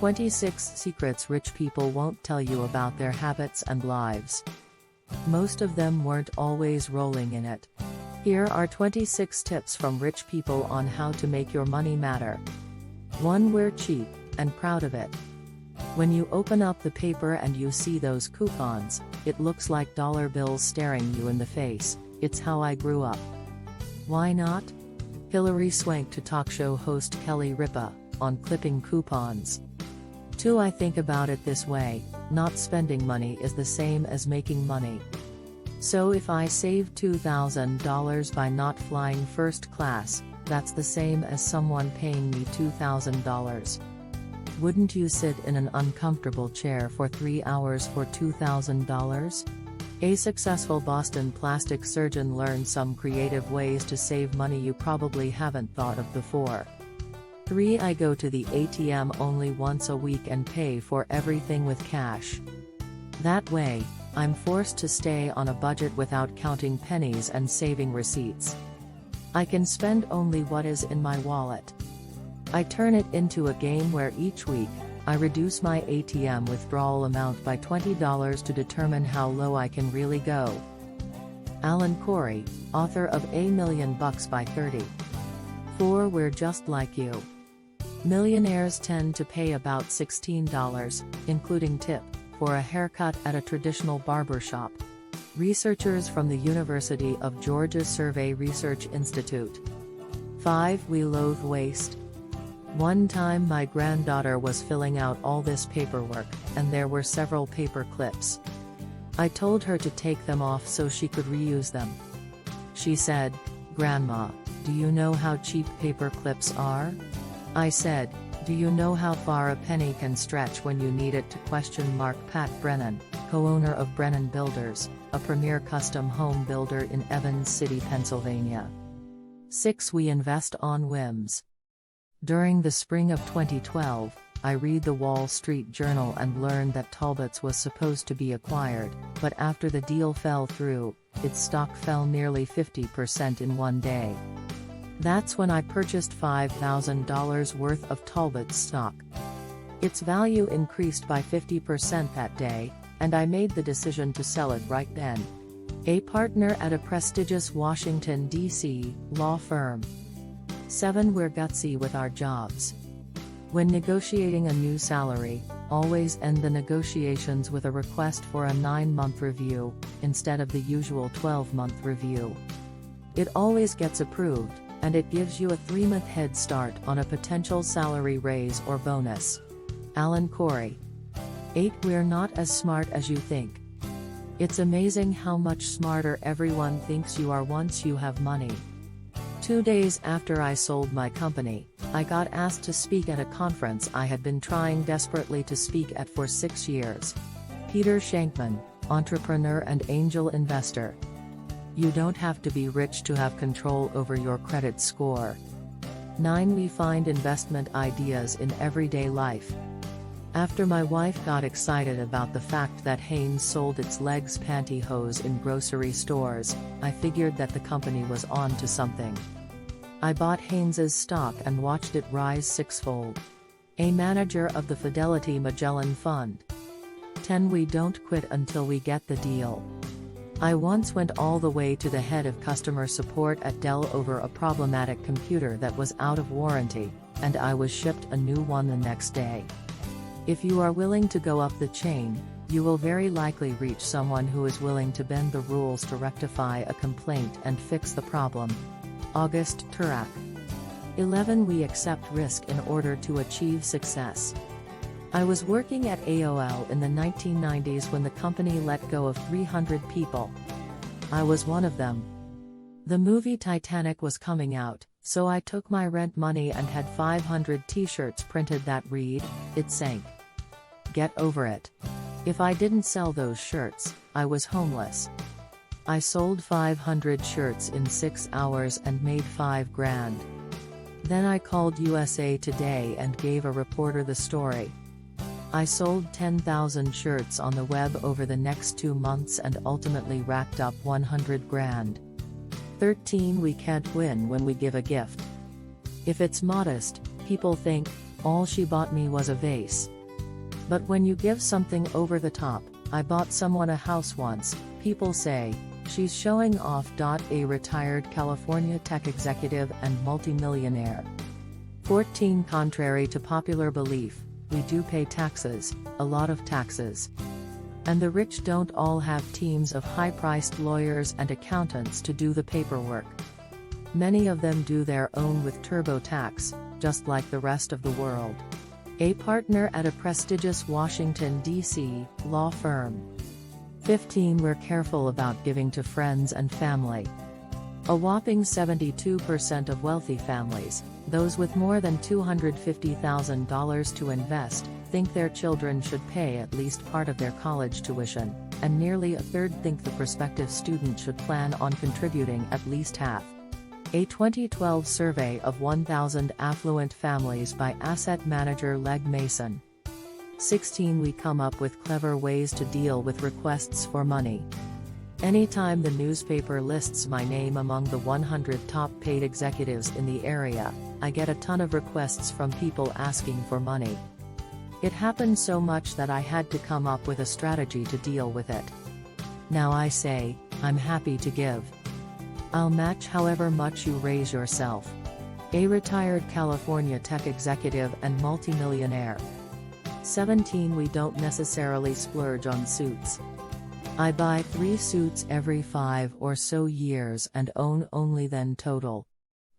26 Secrets Rich People Won't Tell You About Their Habits and Lives. Most of them weren't always rolling in it. Here are 26 tips from rich people on how to make your money matter. 1. We're cheap, and proud of it. When you open up the paper and you see those coupons, it looks like dollar bills staring you in the face. It's how I grew up. Why not? Hilary Swank to talk show host Kelly Ripa, on clipping coupons. 2. I think about it this way, not spending money is the same as making money. So if I save $2,000 by not flying first class, that's the same as someone paying me $2,000. Wouldn't you sit in an uncomfortable chair for 3 hours for $2,000? A successful Boston plastic surgeon learned some creative ways to save money you probably haven't thought of before. 3. I go to the ATM only once a week and pay for everything with cash. That way, I'm forced to stay on a budget without counting pennies and saving receipts. I can spend only what is in my wallet. I turn it into a game where each week, I reduce my ATM withdrawal amount by $20 to determine how low I can really go. Alan Corey, author of A Million Bucks by 30. 4. We're just like you. Millionaires tend to pay about $16, including tip, for a haircut at a traditional barbershop. Researchers from the University of Georgia Survey Research Institute. 5. We loathe waste. One time my granddaughter was filling out all this paperwork, and there were several paper clips. I told her to take them off so she could reuse them. She said, "Grandma, do you know how cheap paper clips are?" I said, "Do you know how far a penny can stretch when you need it to?" Pat Brennan, co-owner of Brennan Builders, a premier custom home builder in Evans City, Pennsylvania. 6. We invest on whims. During the spring of 2012, I read the Wall Street Journal and learned that Talbots was supposed to be acquired, but after the deal fell through, its stock fell nearly 50% in one day. That's when I purchased $5,000 worth of Talbot stock. Its value increased by 50% that day, and I made the decision to sell it right then. A partner at a prestigious Washington, D.C., law firm. 7. We're gutsy with our jobs. When negotiating a new salary, always end the negotiations with a request for a 9-month review, instead of the usual 12-month review. It always gets approved, and it gives you a 3-month head start on a potential salary raise or bonus. Alan Corey. 8. We're not as smart as you think. It's amazing how much smarter everyone thinks you are once you have money. 2 days after I sold my company, I got asked to speak at a conference I had been trying desperately to speak at for 6 years. Peter Shankman, entrepreneur and angel investor. You don't have to be rich to have control over your credit score. 9. We find investment ideas in everyday life. After my wife got excited about the fact that Hanes sold its legs pantyhose in grocery stores, I figured that the company was on to something. I bought Hanes's stock and watched it rise 6-fold. A manager of the Fidelity Magellan Fund. 10. We don't quit until we get the deal. I once went all the way to the head of customer support at Dell over a problematic computer that was out of warranty, and I was shipped a new one the next day. If you are willing to go up the chain, you will very likely reach someone who is willing to bend the rules to rectify a complaint and fix the problem. August Turak. 11. We accept risk in order to achieve success. I was working at AOL in the 1990s when the company let go of 300 people. I was one of them. The movie Titanic was coming out, so I took my rent money and had 500 t-shirts printed that read, "It sank. Get over it." If I didn't sell those shirts, I was homeless. I sold 500 shirts in 6 hours and made $5 grand. Then I called USA Today and gave a reporter the story. I sold 10,000 shirts on the web over the next 2 months and ultimately racked up 100 grand. 13. We can't win when we give a gift. If it's modest, people think, All she bought me was a vase. But when you give something over the top, I bought someone a house once, people say, she's showing off. A retired California tech executive and multimillionaire. 14 Contrary to popular belief, we do pay taxes, a lot of taxes. And the rich don't all have teams of high-priced lawyers and accountants to do the paperwork. Many of them do their own with TurboTax, just like the rest of the world. A partner at a prestigious Washington, D.C., law firm. 15 We're careful about giving to friends and family. A whopping 72% of wealthy families, those with more than $250,000 to invest, think their children should pay at least part of their college tuition, and nearly a third think the prospective student should plan on contributing at least half. A 2012 survey of 1,000 affluent families by asset manager Legg Mason. 16 We come up with clever ways to deal with requests for money. Anytime the newspaper lists my name among the 100 top paid executives in the area, I get a ton of requests from people asking for money. It happened so much that I had to come up with a strategy to deal with it. Now I say, I'm happy to give. I'll match however much you raise yourself. A retired California tech executive and multimillionaire. 17 We don't necessarily splurge on suits. I buy 3 suits every 5 or so years and own only then total.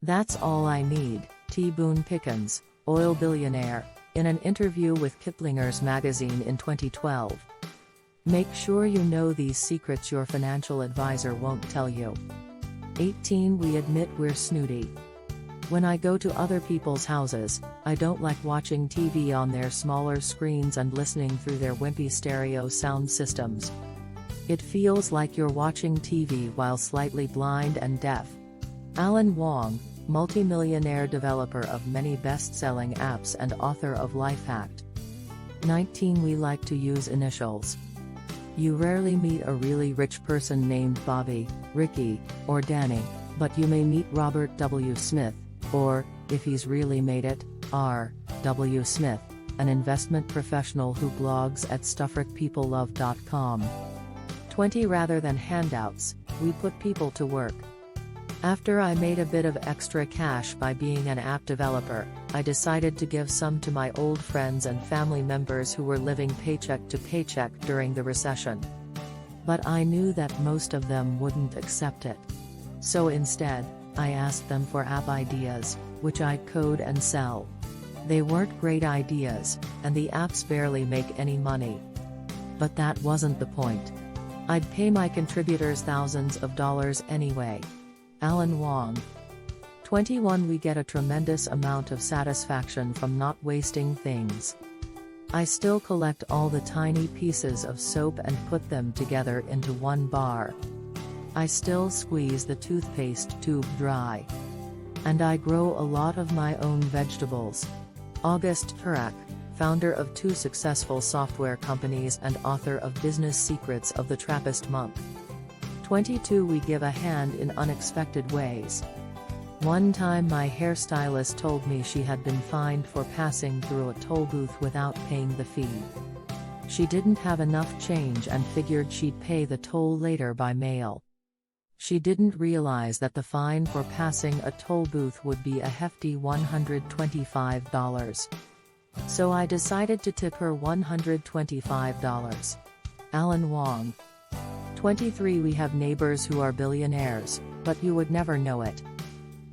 That's all I need. T. Boone Pickens, oil billionaire, in an interview with Kiplinger's magazine in 2012. Make sure you know these secrets your financial advisor won't tell you. 18 We admit we're snooty. When I go to other people's houses, I don't like watching TV on their smaller screens and listening through their wimpy stereo sound systems. It feels like you're watching TV while slightly blind and deaf. Alan Wong, multimillionaire developer of many best-selling apps and author of Lifehacked. 19 We like to use initials. You rarely meet a really rich person named Bobby, Ricky, or Danny, but you may meet Robert W. Smith, or, if he's really made it, R. W. Smith, an investment professional who blogs at StuffRichPeopleLove.com. 20 Rather than handouts, we put people to work. After I made a bit of extra cash by being an app developer, I decided to give some to my old friends and family members who were living paycheck to paycheck during the recession. But I knew that most of them wouldn't accept it. So instead, I asked them for app ideas, which I'd code and sell. They weren't great ideas, and the apps barely make any money. But that wasn't the point. I'd pay my contributors thousands of dollars anyway. Alan Wong. 21 We get a tremendous amount of satisfaction from not wasting things. I still collect all the tiny pieces of soap and put them together into one bar. I still squeeze the toothpaste tube dry. And I grow a lot of my own vegetables. August Turak, founder of 2 successful software companies and author of Business Secrets of the Trappist Monk. 22 We give a hand in unexpected ways. One time my hairstylist told me she had been fined for passing through a toll booth without paying the fee. She didn't have enough change and figured she'd pay the toll later by mail. She didn't realize that the fine for passing a toll booth would be a hefty $125. So I decided to tip her $125. Alan Wong. 23 We have neighbors who are billionaires, but you would never know it.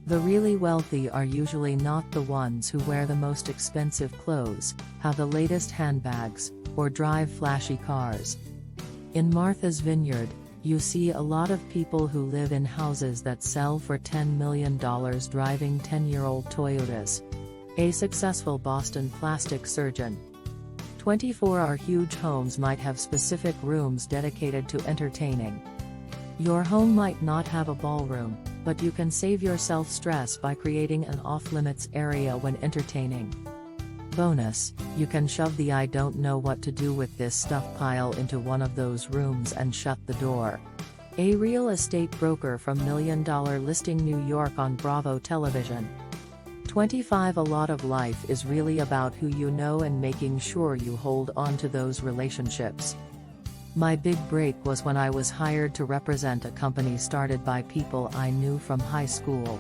The really wealthy are usually not the ones who wear the most expensive clothes, have the latest handbags, or drive flashy cars. In Martha's Vineyard, you see a lot of people who live in houses that sell for $10 million driving 10-year-old Toyotas. A successful Boston plastic surgeon. 24 Our huge homes might have specific rooms dedicated to entertaining. Your home might not have a ballroom, but you can save yourself stress by creating an off-limits area when entertaining. Bonus, you can shove the "I don't know what to do with this stuff" pile into one of those rooms and shut the door. A real estate broker from $1 Million Listing New York on Bravo Television. 25 A lot of life is really about who you know and making sure you hold on to those relationships. My big break was when I was hired to represent a company started by people I knew from high school.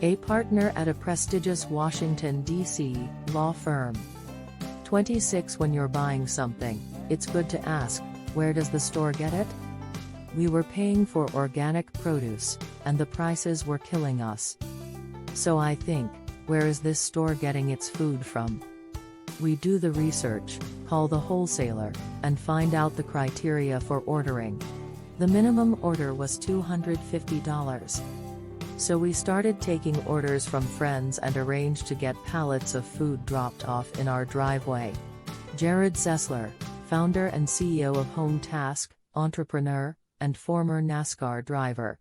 A partner at a prestigious Washington, D.C. law firm. 26 When you're buying something, it's good to ask, where does the store get it? We were paying for organic produce, and the prices were killing us. So I think, where is this store getting its food from? We do the research, call the wholesaler, and find out the criteria for ordering. The minimum order was $250. So we started taking orders from friends and arranged to get pallets of food dropped off in our driveway. Jared Sessler, founder and CEO of Home Task, entrepreneur, and former NASCAR driver.